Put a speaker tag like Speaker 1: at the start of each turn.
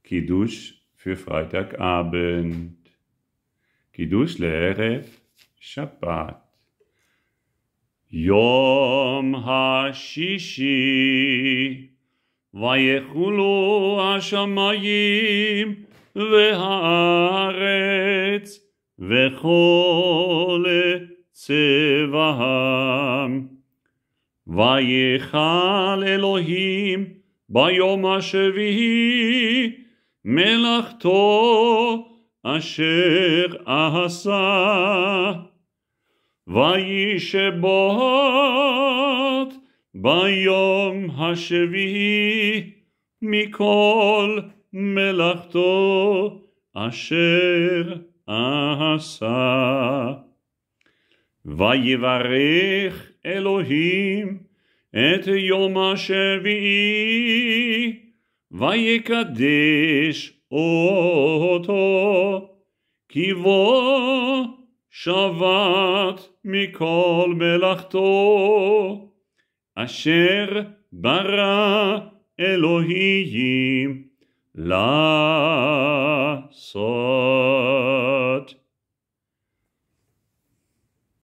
Speaker 1: Kiddush für Freitagabend. Kiddush לערב שבת. יום השישי ויחולו השמיים והארץ וכל צבאם. ויחל אלוהים ביום השביעי מלאכתו אשר עשה. וישבות ביום השביעי מכל מלאכתו אשר עשה. ויברך אלוהים את יום השביעי ויקדש אותו, כי בו שבת מכל מלאכתו אשר ברא אלוהים לעשות.